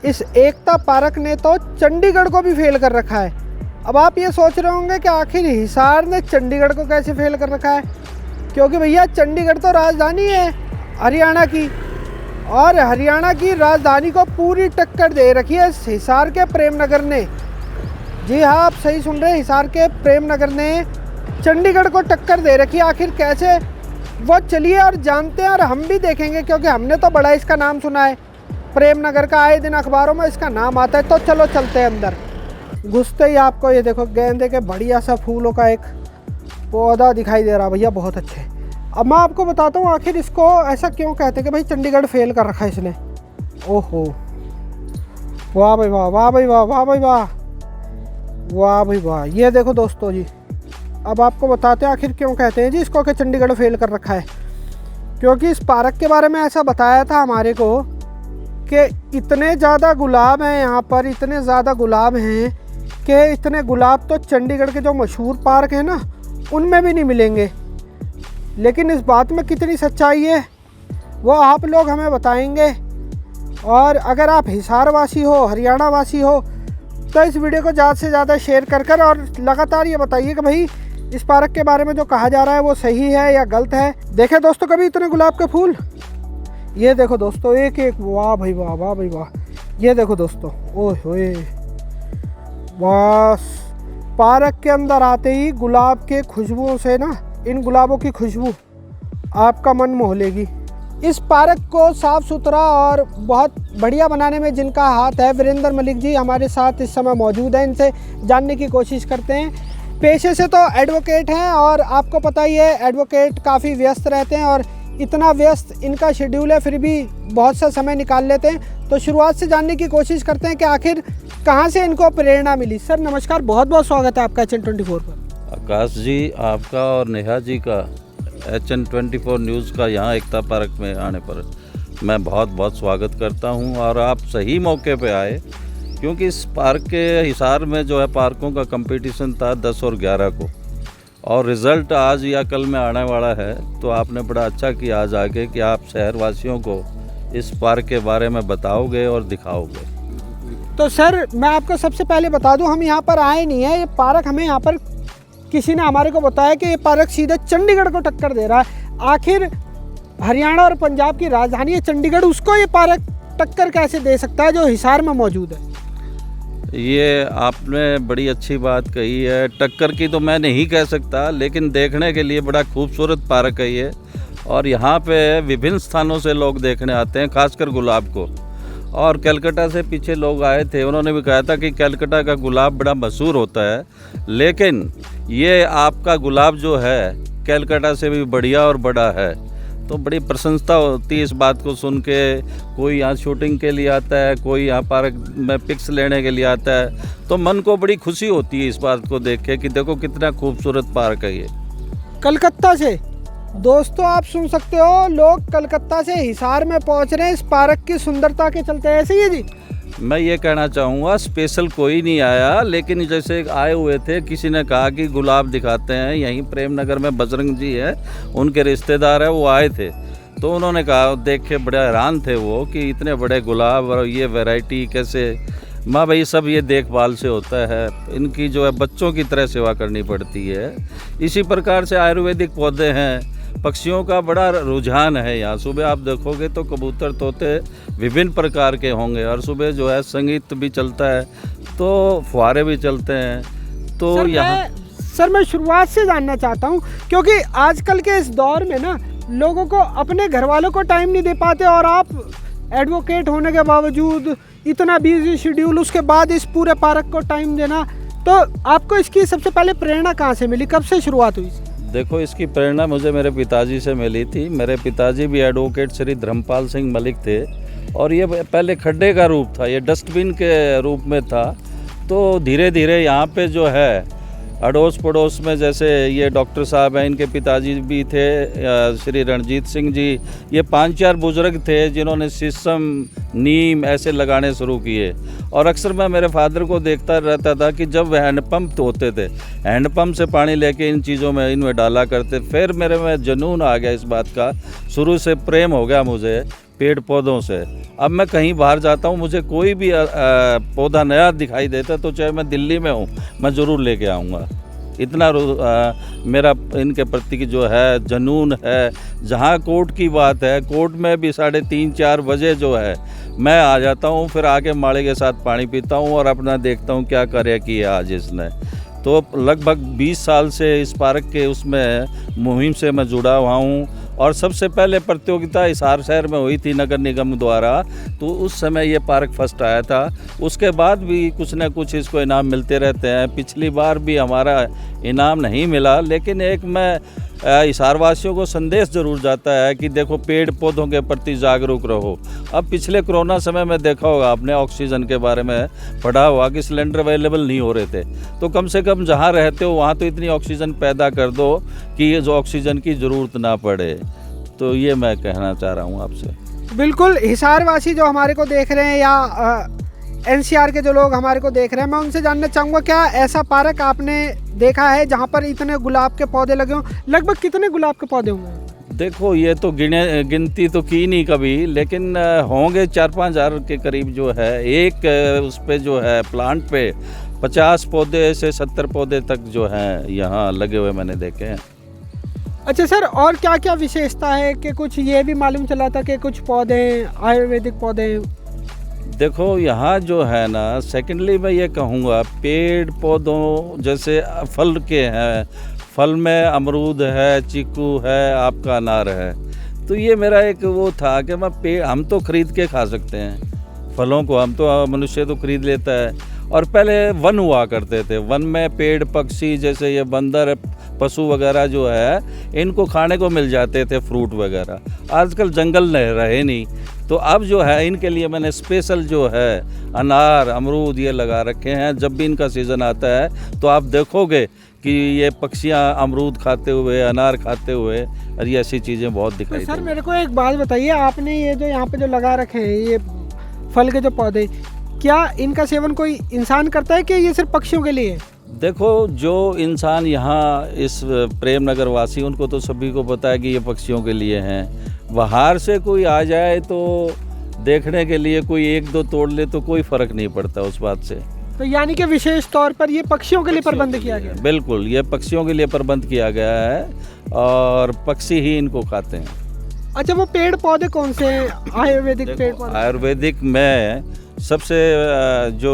इस एकता पार्क ने तो चंडीगढ़ को भी फेल कर रखा है। अब आप ये सोच रहे होंगे कि आखिर हिसार ने चंडीगढ़ को कैसे फेल कर रखा है, क्योंकि भैया चंडीगढ़ तो राजधानी है हरियाणा की, और हरियाणा की राजधानी को पूरी टक्कर दे रखी है हिसार के प्रेमनगर ने। जी हाँ, आप सही सुन रहे हैं, हिसार के प्रेमनगर ने चंडीगढ़ को टक्कर दे रखी है। आखिर कैसे, वो चलिए और जानते हैं, और हम भी देखेंगे, क्योंकि हमने तो बड़ा इसका नाम सुना है, प्रेमनगर का आए दिन अखबारों में इसका नाम आता है। तो चलो चलते हैं अंदर। घुसते ही आपको ये देखो गेंदे के बढ़िया सा फूलों का एक पौधा दिखाई दे रहा भैया, बहुत अच्छे। अब मैं आपको बताता हूँ आखिर इसको ऐसा क्यों कहते हैं कि भाई चंडीगढ़ फेल कर रखा है इसने। ओहो, वाह भाई वाह, वाह भाई वाह, वाह भाई वाह, वाह भाई वाह। ये देखो दोस्तों जी, अब आपको बताते हैं आखिर क्यों कहते हैं जी इसको कि चंडीगढ़ फेल कर रखा है। क्योंकि इस पार्क के बारे में ऐसा बताया था हमारे को कि इतने ज़्यादा गुलाब हैं यहाँ पर, इतने ज़्यादा गुलाब हैं कि इतने गुलाब तो चंडीगढ़ के जो मशहूर पार्क हैं ना उनमें भी नहीं मिलेंगे। लेकिन इस बात में कितनी सच्चाई है वो आप लोग हमें बताएंगे। और अगर आप हिसार वासी हो, हरियाणा वासी हो, तो इस वीडियो को ज़्यादा से ज़्यादा शेयर कर और लगातार ये बताइए कि भाई इस पार्क के बारे में जो कहा जा रहा है वो सही है या गलत है। देखे दोस्तों कभी इतने गुलाब के फूल, ये देखो दोस्तों एक एक, वाह भाई वाह, वाह भाई वाह। ये देखो दोस्तों, ओह होए, बस पार्क के अंदर आते ही गुलाब के खुशबुओं से ना, इन गुलाबों की खुशबू आपका मन मोह लेगी। इस पार्क को साफ़ सुथरा और बहुत बढ़िया बनाने में जिनका हाथ है, वीरेंद्र मलिक जी हमारे साथ इस समय मौजूद हैं। इनसे जानने की कोशिश करते हैं। पेशे से तो एडवोकेट हैं और आपको पता ही है एडवोकेट काफ़ी व्यस्त रहते हैं, और इतना व्यस्त इनका शेड्यूल है फिर भी बहुत सा समय निकाल लेते हैं। तो शुरुआत से जानने की कोशिश करते हैं कि आखिर कहाँ से इनको प्रेरणा मिली। सर नमस्कार, बहुत बहुत स्वागत है आपका HN24 पर। आकाश जी आपका और नेहा जी का HN24 न्यूज़ का यहाँ एकता पार्क में आने पर मैं बहुत बहुत स्वागत करता हूँ। और आप सही मौके पे आए, क्योंकि इस पार्क के हिसार में जो है पार्कों का कंपटीशन था 10 और 11 को, और रिज़ल्ट आज या कल में आने वाला है। तो आपने बड़ा अच्छा किया आज आके कि आप शहरवासियों को इस पार्क के बारे में बताओगे और दिखाओगे। तो सर मैं आपको सबसे पहले बता दूं, हम यहाँ पर आए नहीं हैं। ये पार्क हमें यहाँ पर किसी ने हमारे को बताया कि ये पार्क सीधे चंडीगढ़ को टक्कर दे रहा है। आखिर हरियाणा और पंजाब की राजधानी है चंडीगढ़, उसको ये पार्क टक्कर कैसे दे सकता है जो हिसार में मौजूद है? ये आपने बड़ी अच्छी बात कही है। टक्कर की तो मैं नहीं कह सकता, लेकिन देखने के लिए बड़ा खूबसूरत पार्क है ये। और यहाँ पे विभिन्न स्थानों से लोग देखने आते हैं, खासकर गुलाब को। और कलकत्ता से पीछे लोग आए थे, उन्होंने भी कहा था कि कलकत्ता का गुलाब बड़ा मशहूर होता है, लेकिन ये आपका गुलाब जो है कलकत्ता से भी बढ़िया और बड़ा है। तो बड़ी प्रशंसा होती है इस बात को सुन के। कोई यहाँ शूटिंग के लिए आता है, कोई यहाँ पार्क में पिक्स लेने के लिए आता है, तो मन को बड़ी खुशी होती है इस बात को देख के कि देखो कितना खूबसूरत पार्क है ये। कलकत्ता से दोस्तों आप सुन सकते हो, लोग कलकत्ता से हिसार में पहुंच रहे हैं इस पार्क की सुंदरता के चलते। ऐसे ही है जी। मैं ये कहना चाहूँगा स्पेशल कोई नहीं आया, लेकिन जैसे आए हुए थे, किसी ने कहा कि गुलाब दिखाते हैं, यहीं प्रेमनगर में बजरंग जी है, उनके रिश्तेदार है, वो आए थे। तो उन्होंने कहा, देख के बड़े हैरान थे वो कि इतने बड़े गुलाब और ये वैरायटी कैसे। माँ भाई सब ये देखभाल से होता है, इनकी जो है बच्चों की तरह सेवा करनी पड़ती है। इसी प्रकार से आयुर्वेदिक पौधे हैं, पक्षियों का बड़ा रुझान है यहाँ। सुबह आप देखोगे तो कबूतर तोते विभिन्न प्रकार के होंगे, और सुबह जो है संगीत भी चलता है, तो फुहारे भी चलते हैं। तो यहाँ सर मैं शुरुआत से जानना चाहता हूँ, क्योंकि आजकल के इस दौर में ना लोगों को अपने घर वालों को टाइम नहीं दे पाते, और आप एडवोकेट होने के बावजूद इतना बिजी शेड्यूल, उसके बाद इस पूरे पार्क को टाइम देना, तो आपको इसकी सबसे पहले प्रेरणा कहाँ से मिली, कब से शुरुआत हुई? देखो इसकी प्रेरणा मुझे मेरे पिताजी से मिली थी। मेरे पिताजी भी एडवोकेट श्री धर्मपाल सिंह मलिक थे, और ये पहले खड्डे का रूप था, ये डस्टबिन के रूप में था। तो धीरे धीरे यहाँ पे जो है अड़ोस पड़ोस में, जैसे ये डॉक्टर साहब हैं, इनके पिताजी भी थे श्री रणजीत सिंह जी, ये 5-4 बुजुर्ग थे जिन्होंने शीशम नीम ऐसे लगाने शुरू किए। और अक्सर मैं मेरे फादर को देखता रहता था कि जब हैंडपम्प होते थे, हैंडपम्प से पानी लेके इन चीज़ों में इनमें डाला करते। फिर मेरे में जुनून आ गया इस बात का, शुरू से प्रेम हो गया मुझे पेड़ पौधों से। अब मैं कहीं बाहर जाता हूँ, मुझे कोई भी पौधा नया दिखाई देता है तो चाहे मैं दिल्ली में हूँ, मैं ज़रूर लेके आऊँगा। इतना मेरा इनके प्रति की जो है जुनून है। जहाँ कोर्ट की बात है, कोर्ट में भी 3:30-4 बजे जो है मैं आ जाता हूँ, फिर आके माड़े के साथ पानी पीता हूँ और अपना देखता हूँ क्या कार्य किया आज इसने। तो लगभग 20 साल से इस पार्क के उसमें मुहिम से मैं जुड़ा हुआ हूँ। और सबसे पहले प्रतियोगिता हिसार शहर में हुई थी नगर निगम द्वारा, तो उस समय ये पार्क फर्स्ट आया था। उसके बाद भी कुछ न कुछ इसको इनाम मिलते रहते हैं। पिछली बार भी हमारा इनाम नहीं मिला, लेकिन एक मैं हिसार वासियों को संदेश ज़रूर जाता है कि देखो पेड़ पौधों के प्रति जागरूक रहो। अब पिछले कोरोना समय में देखा होगा आपने, ऑक्सीजन के बारे में पढ़ा हुआ कि सिलेंडर अवेलेबल नहीं हो रहे थे, तो कम से कम जहाँ रहते हो वहाँ तो इतनी ऑक्सीजन पैदा कर दो कि ये जो ऑक्सीजन की ज़रूरत ना पड़े। तो ये मैं कहना चाह रहा हूँ आपसे। बिल्कुल, हिसार वासी जो हमारे को देख रहे हैं या एनसीआर के जो लोग हमारे को देख रहे हैं, मैं उनसे जानना चाहूँगा क्या ऐसा पार्क आपने देखा है जहाँ पर इतने गुलाब के पौधे लगे हों? लगभग कितने गुलाब के पौधे होंगे? देखो ये तो गिनती तो की नहीं कभी, लेकिन होंगे 4-5 हज़ार के करीब जो है। एक उस पे जो है प्लांट पे 50 पौधे से 70 पौधे तक जो हैं यहाँ लगे हुए मैंने देखे हैं। अच्छा सर, और क्या क्या विशेषता है कि कुछ ये भी मालूम चला था कि कुछ पौधे आयुर्वेदिक पौधे? देखो यहाँ जो है ना, सेकेंडली मैं ये कहूँगा पेड़ पौधों जैसे फल के हैं, फल में अमरूद है, चीकू है, आपका अनार है। तो ये मेरा एक वो था कि हम तो खरीद के खा सकते हैं फलों को, हम तो मनुष्य तो खरीद लेता है। और पहले वन हुआ करते थे, वन में पेड़ पक्षी जैसे ये बंदर पशु वगैरह जो है इनको खाने को मिल जाते थे, फ्रूट वगैरह। आजकल जंगल रहे नहीं, तो अब जो है इनके लिए मैंने स्पेशल जो है अनार अमरूद ये लगा रखे हैं। जब भी इनका सीज़न आता है तो आप देखोगे कि ये पक्षियाँ अमरूद खाते हुए, अनार खाते हुए, और ये ऐसी चीज़ें बहुत दिखाई सर मेरे को एक बात बताइए, आपने ये जो यहाँ पे जो लगा रखे हैं ये फल के जो पौधे, क्या इनका सेवन कोई इंसान करता है कि ये सिर्फ पक्षियों के लिए है? देखो जो इंसान यहाँ इस प्रेम नगर वासी, उनको तो सभी को पता है कि ये पक्षियों के लिए हैं। बाहर से कोई आ जाए तो देखने के लिए कोई 1-2 तोड़ ले तो कोई फ़र्क नहीं पड़ता उस बात से। तो यानी कि विशेष तौर पर ये पक्षियों के लिए प्रबंध किया गया? बिल्कुल, ये पक्षियों के लिए प्रबंध किया गया है और पक्षी ही इनको खाते हैं। अच्छा, वो पेड़ पौधे कौन से हैं आयुर्वेदिक पेड़ पौधे? आयुर्वेदिक में सबसे जो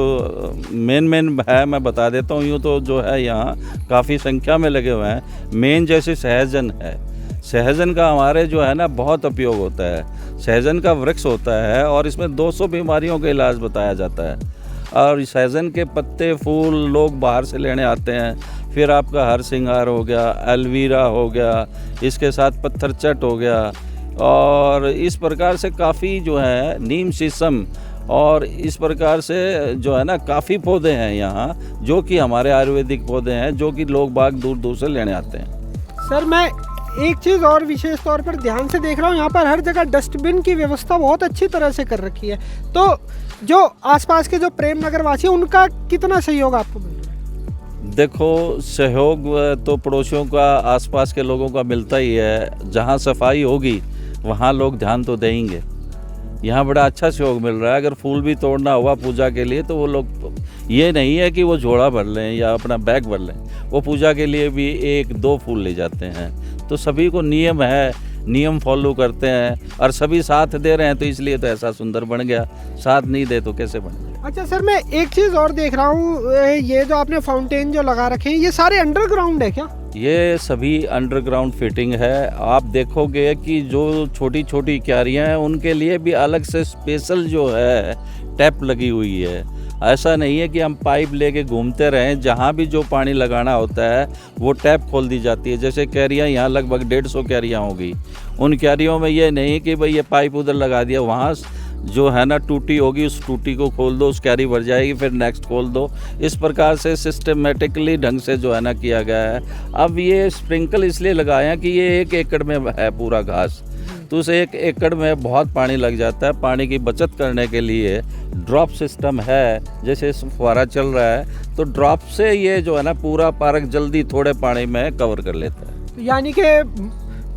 मेन है मैं बता देता हूँ। यूँ तो जो है यहाँ काफ़ी संख्या में लगे हुए हैं। मेन जैसे सहजन है, सहजन का हमारे जो है ना बहुत उपयोग होता है। सहजन का वृक्ष होता है और इसमें 200 बीमारियों का इलाज बताया जाता है। और सहजन के पत्ते फूल लोग बाहर से लेने आते हैं। फिर आपका हरसिंगार हो गया, एलवीरा हो गया, इसके साथ पत्थर चट हो गया, और इस प्रकार से काफ़ी जो है नीम शीशम, और इस प्रकार से जो है ना काफ़ी पौधे हैं यहाँ जो कि हमारे आयुर्वेदिक पौधे हैं, जो कि लोग बाग दूर दूर से लेने आते हैं। सर मैं एक चीज़ और विशेष तौर पर ध्यान से देख रहा हूँ, यहाँ पर हर जगह डस्टबिन की व्यवस्था बहुत अच्छी तरह से कर रखी है। तो जो आसपास के जो प्रेम नगर वासी, उनका कितना सहयोग आपको मिल रहा है? देखो सहयोग तो पड़ोसियों का, आसपास के लोगों का मिलता ही है। जहाँ सफाई होगी वहाँ लोग ध्यान तो देंगे। यहाँ बड़ा अच्छा सहयोग मिल रहा है। अगर फूल भी तोड़ना हुआ पूजा के लिए तो वो लोग, ये नहीं है कि वो झोला भर लें या अपना बैग भर लें, वो पूजा के लिए भी 1-2 फूल ले जाते हैं। तो सभी को नियम है, नियम फॉलो करते हैं और सभी साथ दे रहे हैं, तो इसलिए तो ऐसा सुंदर बन गया। साथ नहीं दे तो कैसे बन गया? अच्छा सर, मैं एक चीज़ और देख रहा हूँ, ये जो आपने फाउंटेन जो लगा रखे हैं ये सारे अंडरग्राउंड है क्या? ये सभी अंडरग्राउंड फिटिंग है। आप देखोगे कि जो छोटी छोटी क्यारियाँ हैं उनके लिए भी अलग से स्पेशल जो है टैप लगी हुई है। ऐसा नहीं है कि हम पाइप लेके घूमते रहें, जहाँ भी जो पानी लगाना होता है वो टैप खोल दी जाती है। जैसे क्यारियाँ यहाँ लगभग 150 क्यारियाँ होगी, उन क्यारियों में ये नहीं कि भाई ये पाइप उधर लगा दिया, वहाँ जो है ना टूटी होगी उस टूटी को खोल दो, उस क्यारी भर जाएगी, फिर नेक्स्ट खोल दो। इस प्रकार से सिस्टमेटिकली ढंग से जो है ना किया गया है। अब ये स्प्रिंकल इसलिए लगाए हैं कि ये 1 एकड़ में है पूरा घास, तो उस 1 एकड़ में बहुत पानी लग जाता है। पानी की बचत करने के लिए ड्रॉप सिस्टम है, जैसे फुहारा चल रहा है तो ड्रॉप से ये जो है ना पूरा पार्क जल्दी थोड़े पानी में कवर कर लेता है। यानी कि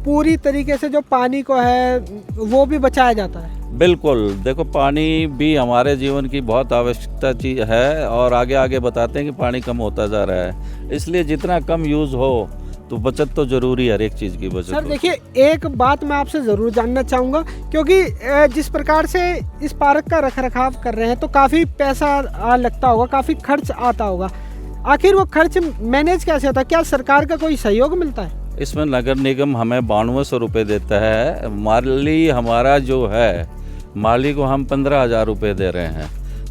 पूरी तरीके से जो पानी को है वो भी बचाया जाता है। बिल्कुल, देखो पानी भी हमारे जीवन की बहुत आवश्यकता चीज़ है और आगे आगे बताते हैं कि पानी कम होता जा रहा है, इसलिए जितना कम यूज़ हो तो बचत तो ज़रूरी है, हर एक चीज़ की बचत सर हो। देखिए, एक बात मैं आपसे ज़रूर जानना चाहूँगा, क्योंकि जिस प्रकार से इस पार्क का रख रखाव कर रहे हैं तो काफ़ी पैसा लगता होगा, काफ़ी खर्च आता होगा। आखिर वो खर्च मैनेज कैसे होता है? क्या सरकार का कोई सहयोग मिलता है? इसमें नगर निगम हमें 9200 रुपये देता है, माली हमारा जो है, माली को हम 15,000 रुपये दे रहे हैं,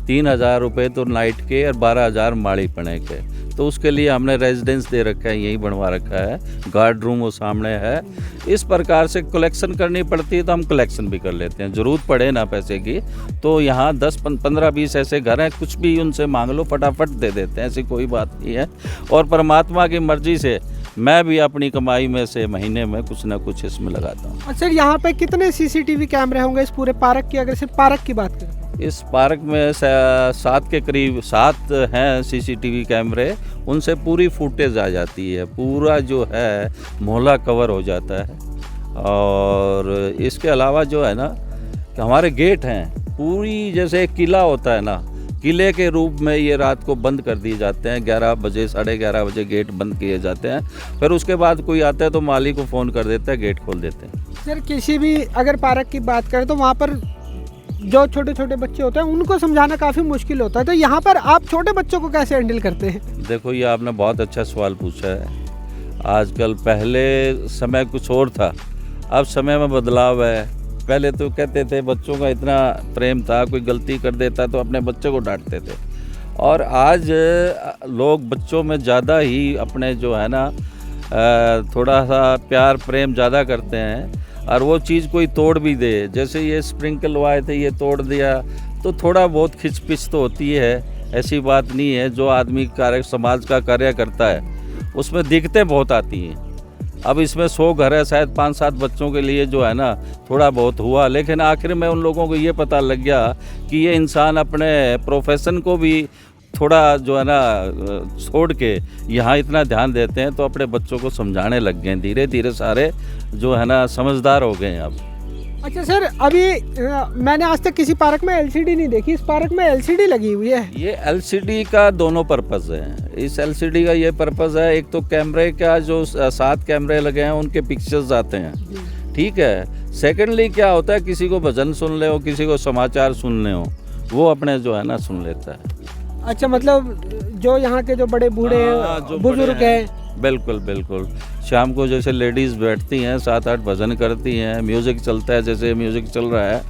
3,000 रुपये तो नाइट के और 12,000 माड़ी पड़े के। तो उसके लिए हमने रेजिडेंस दे रखा है, यहीं बनवा रखा है, गार्ड रूम वो सामने है। इस प्रकार से कलेक्शन करनी पड़ती है तो हम कलेक्शन भी कर लेते हैं, ज़रूरत पड़े ना पैसे की तो यहाँ 10-15-20 ऐसे घर हैं, कुछ भी उनसे मांग लो फटाफट दे देते हैं, ऐसी कोई बात नहीं है। और परमात्मा की मर्जी से मैं भी अपनी कमाई में से महीने में कुछ ना कुछ इसमें लगाता हूँ। अच्छा, यहाँ पे कितने सीसीटीवी कैमरे होंगे इस पूरे पार्क की, अगर सिर्फ पार्क की बात करें? इस पार्क में 7 के करीब 7 हैं सीसीटीवी कैमरे, उनसे पूरी फुटेज आ जाती है, पूरा जो है मोहल्ला कवर हो जाता है। और इसके अलावा जो है ना कि हमारे गेट हैं, पूरी जैसे एक किला होता है ना, किले के रूप में ये रात को बंद कर दिए जाते हैं, 11 बजे 11:30 बजे गेट बंद किए जाते हैं। फिर उसके बाद कोई आता है तो माली को फ़ोन कर देता है, गेट खोल देते हैं। सर किसी भी अगर पार्क की बात करें तो वहाँ पर जो छोटे छोटे बच्चे होते हैं उनको समझाना काफ़ी मुश्किल होता है, तो यहाँ पर आप छोटे बच्चों को कैसे हैंडल करते हैं? देखो, ये आपने बहुत अच्छा सवाल पूछा है। आजकल पहले समय कुछ और था, अब समय में बदलाव है। पहले तो कहते थे बच्चों का इतना प्रेम था, कोई गलती कर देता तो अपने बच्चे को डांटते थे, और आज लोग बच्चों में ज़्यादा ही अपने जो है ना थोड़ा सा प्यार प्रेम ज़्यादा करते हैं। और वो चीज़ कोई तोड़ भी दे, जैसे ये स्प्रिंकल वाए थे, ये तोड़ दिया तो थोड़ा बहुत खिचपिच तो होती है, ऐसी बात नहीं है। जो आदमी कार्य समाज का कार्य करता है उसमें दिक्कतें बहुत आती हैं। अब इसमें 100 घर है, शायद 5-7 बच्चों के लिए जो है ना थोड़ा बहुत हुआ, लेकिन आखिर में उन लोगों को ये पता लग गया कि ये इंसान अपने प्रोफेशन को भी थोड़ा जो है ना छोड़ के यहाँ इतना ध्यान देते हैं, तो अपने बच्चों को समझाने लग गए हैं। धीरे धीरे सारे जो है ना समझदार हो गए हैं अब। अच्छा सर, अभी मैंने आज तक किसी पार्क में एलसीडी नहीं देखी, इस पार्क में एलसीडी लगी हुई है। ये एलसीडी का दोनों पर्पज़ है। इस एलसीडी का ये पर्पज़ है, एक तो कैमरे का जो 7 कैमरे लगे हैं उनके पिक्चर्स आते हैं, ठीक है। सेकेंडली क्या होता है, किसी को भजन सुन ले हो, किसी को समाचार सुनने हो, वो अपने जो है ना सुन लेता है। अच्छा, मतलब जो यहाँ के जो बड़े बूढ़े बुजुर्ग हैं, बिल्कुल बिल्कुल। शाम को जैसे लेडीज़ बैठती हैं 7-8 भजन करती हैं, म्यूज़िक चलता है, जैसे म्यूज़िक चल रहा है,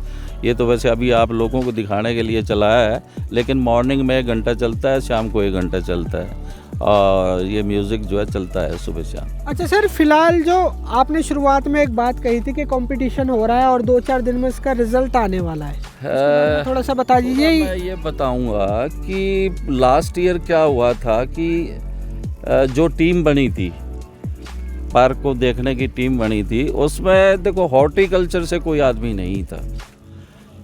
ये तो वैसे अभी आप लोगों को दिखाने के लिए चला है, लेकिन मॉर्निंग में 1 घंटा चलता है, शाम को 1 घंटा चलता है, और ये म्यूज़िक जो है चलता है सुबह शाम। अच्छा सर, फिलहाल जो आपने शुरुआत में एक बात कही थी कि कंपटीशन हो रहा है और 2-4 दिन में इसका रिजल्ट आने वाला है, थोड़ा सा बता दीजिए। मैं ये बताऊंगा कि लास्ट ईयर क्या हुआ था कि जो टीम बनी थी, पार्क को देखने की टीम बनी थी, उसमें देखो हॉर्टिकल्चर से कोई आदमी नहीं था,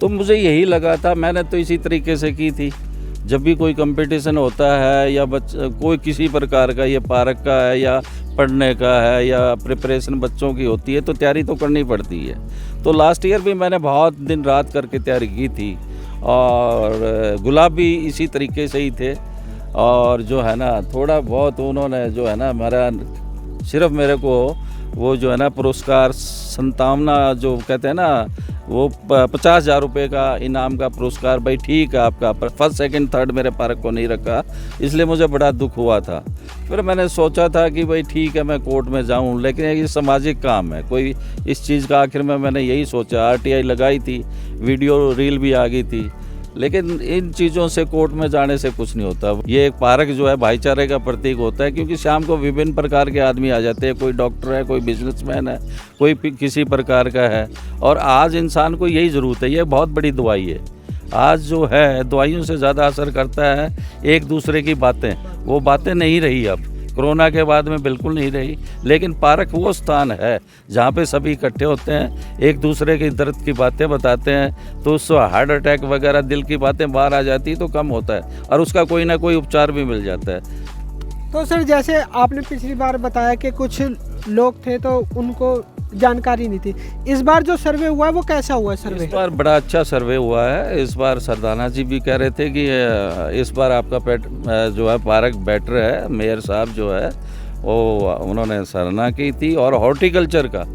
तो मुझे यही लगा था, मैंने तो इसी तरीके से की थी। जब भी कोई कंपटीशन होता है या कोई किसी प्रकार का, ये पार्क का है या पढ़ने का है या प्रिपरेशन बच्चों की होती है, तो तैयारी तो करनी पड़ती है। तो लास्ट ईयर भी मैंने बहुत दिन रात करके तैयारी की थी, और गुलाब भी इसी तरीके से ही थे। और जो है ना थोड़ा बहुत उन्होंने जो है ना हमारा सिर्फ मेरे को वो जो है ना पुरस्कार संतावना जो कहते हैं ना, वो 50,000 रुपये का इनाम का पुरस्कार, भाई ठीक है आपका, पर फर्स्ट सेकंड थर्ड मेरे पार्क को नहीं रखा, इसलिए मुझे बड़ा दुख हुआ था। फिर मैंने सोचा था कि भाई ठीक है मैं कोर्ट में जाऊं, लेकिन ये सामाजिक काम है, कोई इस चीज़ का, आखिर में मैंने यही सोचा, RTI लगाई थी, वीडियो रील भी आ गई थी, लेकिन इन चीज़ों से कोर्ट में जाने से कुछ नहीं होता। ये एक पार्क जो है भाईचारे का प्रतीक होता है, क्योंकि शाम को विभिन्न प्रकार के आदमी आ जाते हैं, कोई डॉक्टर है, कोई बिजनेसमैन है, कोई किसी प्रकार का है, और आज इंसान को यही ज़रूरत है। ये बहुत बड़ी दवाई है। आज जो है दवाइयों से ज़्यादा असर करता है एक दूसरे की बातें, वो बातें नहीं रही अब, कोरोना के बाद में बिल्कुल नहीं रही। लेकिन पार्क वो स्थान है जहाँ पे सभी इकट्ठे होते हैं, एक दूसरे के दर्द की बातें बताते हैं, तो उससे हार्ट अटैक वगैरह दिल की बातें बाहर आ जाती है तो कम होता है, और उसका कोई ना कोई उपचार भी मिल जाता है। तो सर जैसे आपने पिछली बार बताया कि कुछ लोग थे तो उनको जानकारी नहीं थी। इस बार जो सर्वे हुआ है वो कैसा हुआ है सर्वे? इस बार बड़ा अच्छा सर्वे हुआ है। इस बार सरदाना जी भी कह रहे थे कि इस बार आपका जो है पार्क बेटर है। मेयर साहब जो है वो उन्होंने सराहना की थी। और हॉर्टिकल्चर का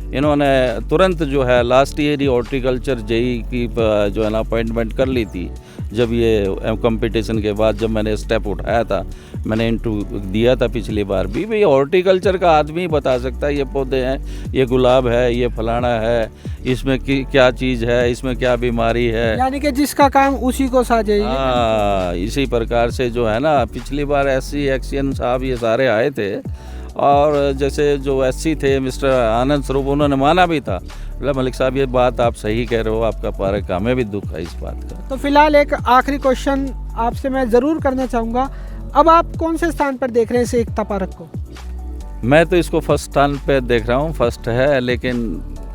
इन्होंने तुरंत जो है लास्ट ईयर ही हॉर्टिकल्चर जेई की जो है ना अपॉइंटमेंट कर ली थी। जब ये कंपटीशन के बाद जब मैंने स्टेप उठाया था, मैंने इंटरव्यू दिया था पिछली बार भी, भाई हॉर्टिकल्चर का आदमी ही बता सकता है ये पौधे हैं, ये गुलाब है, ये फलाना है, इसमें क्या चीज़ है, इसमें क्या बीमारी है। यानी कि जिसका काम उसी को साझे। हाँ, इसी प्रकार से जो है ना पिछली बार SC एक्शन साहब ये सारे आए थे और जैसे जो SC थे मिस्टर आनंद स्वरूप, उन्होंने माना भी था। मलिक साहब ये बात आप सही कह रहे हो, आपका पार्क, हमें भी दुख है इस बात का। तो फिलहाल एक आखिरी क्वेश्चन आपसे मैं ज़रूर करना चाहूँगा, अब आप कौन से स्थान पर देख रहे हैं इस एकता पार्क को? मैं तो इसको फर्स्ट स्थान पे देख रहा हूँ, फर्स्ट है, लेकिन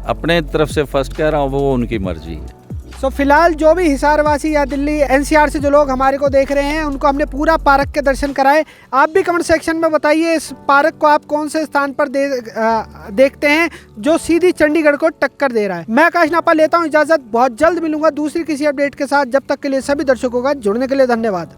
अपने तरफ से फर्स्ट कह रहा हूँ, वो उनकी मर्जी है। तो फिलहाल जो भी हिसारवासी या दिल्ली NCR से जो लोग हमारे को देख रहे हैं उनको हमने पूरा पार्क के दर्शन कराए। आप भी कमेंट सेक्शन में बताइए इस पार्क को आप कौन से स्थान पर देखते हैं जो सीधी चंडीगढ़ को टक्कर दे रहा है। मैं आकाश नापा लेता हूं इजाज़त, बहुत जल्द मिलूंगा दूसरी किसी अपडेट के साथ। जब तक के लिए सभी दर्शकों का जुड़ने के लिए धन्यवाद।